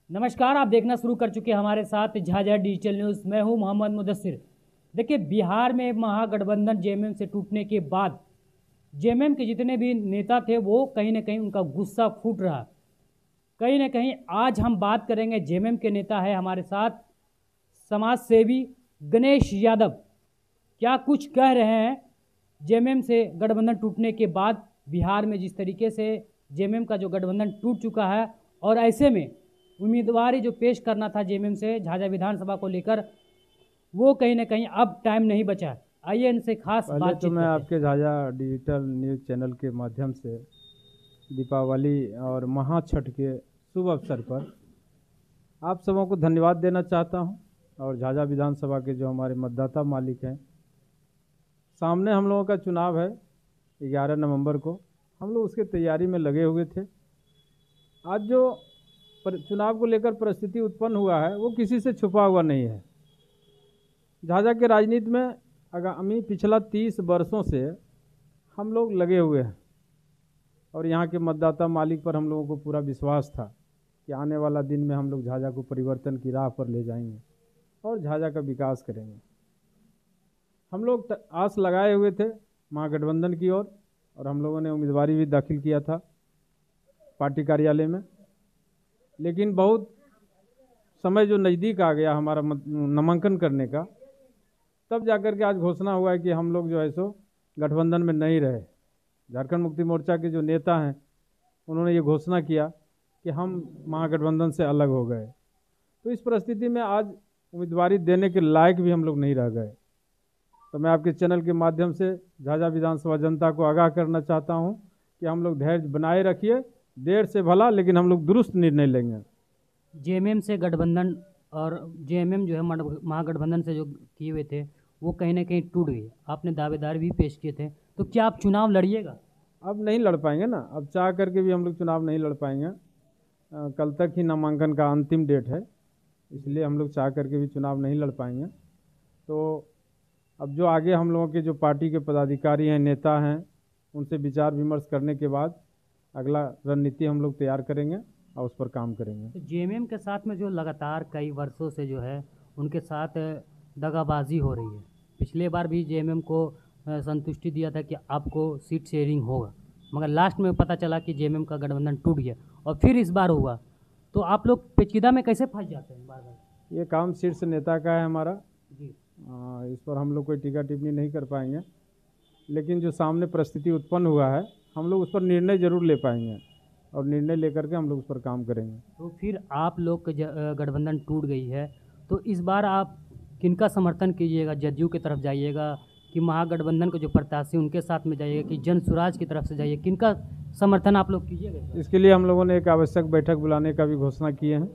नमस्कार, आप देखना शुरू कर चुके हैं हमारे साथ झाझा डिजिटल न्यूज़। मैं हूं मोहम्मद मुदस्सिर। देखिए, बिहार में महागठबंधन जेएमएम से टूटने के बाद जेएमएम के जितने भी नेता थे वो कहीं ना कहीं उनका गुस्सा फूट रहा। कहीं ना कहीं आज हम बात करेंगे, जेएमएम के नेता है हमारे साथ समाज सेवी गणेश यादव। क्या कुछ कह रहे हैं जेएमएम से गठबंधन टूटने के बाद बिहार में जिस तरीके से जेएमएम का जो गठबंधन टूट चुका है, और ऐसे में उम्मीदवारी जो पेश करना था जेएमएम से झाझा विधानसभा को लेकर, वो कहीं ना कहीं अब टाइम नहीं बचा। आइए इनसे खास पहले बातचीत तो मैं करते हैं। आपके झाझा डिजिटल न्यूज़ चैनल के माध्यम से दीपावली और महाछठ के शुभ अवसर पर आप सबों को धन्यवाद देना चाहता हूं। और झाझा विधानसभा के जो हमारे मतदाता मालिक हैं, सामने हम लोगों का चुनाव है 11 नवंबर को। हम लोग उसके तैयारी में लगे हुए थे। आज जो चुनाव को लेकर परिस्थिति उत्पन्न हुआ है वो किसी से छुपा हुआ नहीं है। झाझा के राजनीति में आगामी पिछला 30 वर्षों से हम लोग लगे हुए हैं और यहाँ के मतदाता मालिक पर हम लोगों को पूरा विश्वास था कि आने वाला दिन में हम लोग झाझा को परिवर्तन की राह पर ले जाएंगे और झाझा का विकास करेंगे। हम लोग आस लगाए हुए थे महागठबंधन की ओर और हम लोगों ने उम्मीदवारी भी दाखिल किया था पार्टी कार्यालय में। लेकिन बहुत समय जो नज़दीक आ गया हमारा नामांकन करने का, तब जाकर के आज घोषणा हुआ है कि हम लोग जो है सो गठबंधन में नहीं रहे। झारखंड मुक्ति मोर्चा के जो नेता हैं उन्होंने ये घोषणा किया कि हम महागठबंधन से अलग हो गए। तो इस परिस्थिति में आज उम्मीदवारी देने के लायक भी हम लोग नहीं रह गए। तो मैं आपके चैनल के माध्यम से झाझा विधानसभा जनता को आगाह करना चाहता हूँ कि हम लोग धैर्य बनाए रखिए। देर से भला, लेकिन हम लोग दुरुस्त निर्णय लेंगे। जेएमएम से गठबंधन और जेएमएम जो है महागठबंधन से जो किए हुए थे वो कहीं ना कहीं टूट गई। आपने दावेदार भी पेश किए थे, तो क्या आप चुनाव लड़िएगा? अब नहीं लड़ पाएंगे ना, अब चाह करके भी हम लोग चुनाव नहीं लड़ पाएंगे। कल तक ही नामांकन का अंतिम डेट है, इसलिए हम लोग चाह करके भी चुनाव नहीं लड़ पाएंगे। तो अब जो आगे हम लोगों के जो पार्टी के पदाधिकारी हैं, नेता हैं, उनसे विचार विमर्श करने के बाद अगला रणनीति हम लोग तैयार करेंगे और उस पर काम करेंगे। तो जेएमएम के साथ में जो लगातार कई वर्षों से जो है उनके साथ दगाबाजी हो रही है। पिछले बार भी जेएमएम को संतुष्टि दिया था कि आपको सीट शेयरिंग होगा, मगर लास्ट में पता चला कि जेएमएम का गठबंधन टूट गया और फिर इस बार हुआ। तो आप लोग पेचीदा में कैसे फंस जाते हैं बार बार? ये काम शीर्ष नेता का है हमारा जी। इस पर हम लोग कोई टीका टिप्पणी नहीं कर पाएंगे। लेकिन जो सामने परिस्थिति उत्पन्न हुआ है, हम लोग उस पर निर्णय जरूर ले पाएंगे और निर्णय लेकर के हम लोग उस पर काम करेंगे। तो फिर आप लोग का गठबंधन टूट गई है, तो इस बार आप किनका समर्थन कीजिएगा? जदयू की तरफ जाइएगा कि महागठबंधन के जो प्रत्याशी उनके साथ में जाइएगा कि जन स्वराज की तरफ से जाइए? किनका समर्थन आप लोग कीजिएगा? इसके लिए हम लोगों ने एक आवश्यक बैठक बुलाने का भी घोषणा किए हैं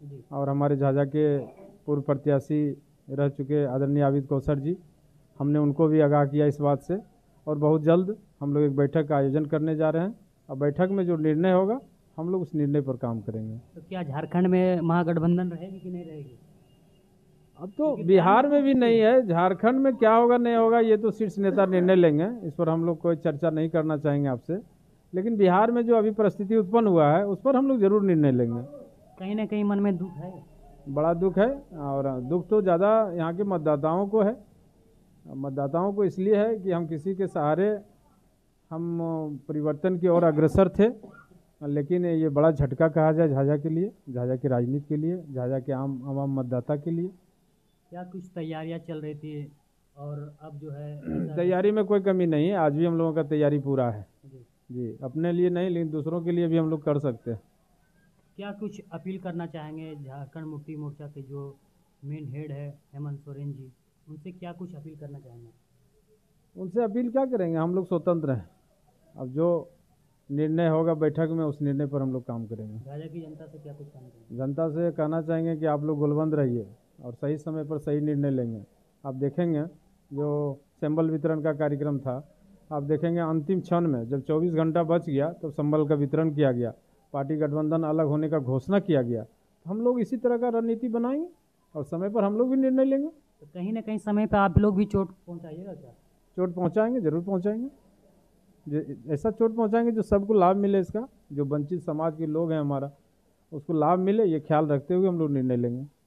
जी। और हमारे झाझा के पूर्व प्रत्याशी रह चुके आदरणीय आबिद कौसर जी, हमने उनको भी आगाह किया इस बात से। और बहुत जल्द हम लोग एक बैठक का आयोजन करने जा रहे हैं और बैठक में जो निर्णय होगा हम लोग उस निर्णय पर काम करेंगे। तो क्या झारखंड में महागठबंधन रहेगी कि नहीं रहेगी? अब तो बिहार में भी नहीं है, झारखंड में क्या होगा नहीं होगा ये तो शीर्ष नेता निर्णय लेंगे, इस पर हम लोग कोई चर्चा नहीं करना चाहेंगे आपसे। लेकिन बिहार में जो अभी परिस्थिति उत्पन्न हुआ है उस पर हम लोग जरूर निर्णय लेंगे। कहीं ना कहीं मन में दुख है? बड़ा दुख है, और दुख तो ज़्यादा यहाँ के मतदाताओं को है। मतदाताओं को इसलिए है कि हम किसी के सहारे हम परिवर्तन की ओर अग्रसर थे, लेकिन ये बड़ा झटका कहा जाए झाझा के लिए, झाझा की राजनीति के लिए, झाझा के आम मतदाता के लिए। क्या कुछ तैयारियां चल रही थी और अब जो है तैयारी में कोई कमी नहीं है, आज भी हम लोगों का तैयारी पूरा है जी। जी। अपने लिए नहीं, लेकिन दूसरों के लिए भी हम लोग कर सकते हैं। क्या कुछ अपील करना चाहेंगे झारखंड मुक्ति मोर्चा के जो मेन हेड है हेमंत सोरेन जी, उनसे क्या कुछ अपील करना चाहेंगे? उनसे अपील क्या करेंगे, हम लोग स्वतंत्र हैं। अब जो निर्णय होगा बैठक में उस निर्णय पर हम लोग काम करेंगे। झाझा की जनता से क्या कुछ कहना चाहेंगे? जनता से कहना चाहेंगे कि आप लोग गोलबंद रहिए और सही समय पर सही निर्णय लेंगे। आप देखेंगे जो संबल वितरण का कार्यक्रम था, आप देखेंगे अंतिम क्षण में जब 24 घंटा बच गया तब संबल का वितरण किया गया, पार्टी गठबंधन अलग होने का घोषणा किया गया। तो हम लोग इसी तरह का रणनीति बनाएंगे और समय पर हम लोग भी निर्णय लेंगे। तो कहीं ना कहीं समय पर आप लोग भी चोट पहुंचाइएगा क्या? चोट पहुंचाएंगे, जरूर पहुंचाएंगे। ऐसा चोट पहुंचाएंगे जो सबको लाभ मिले इसका, जो वंचित समाज के लोग हैं हमारा उसको लाभ मिले, ये ख्याल रखते हुए हम लोग निर्णय लेंगे।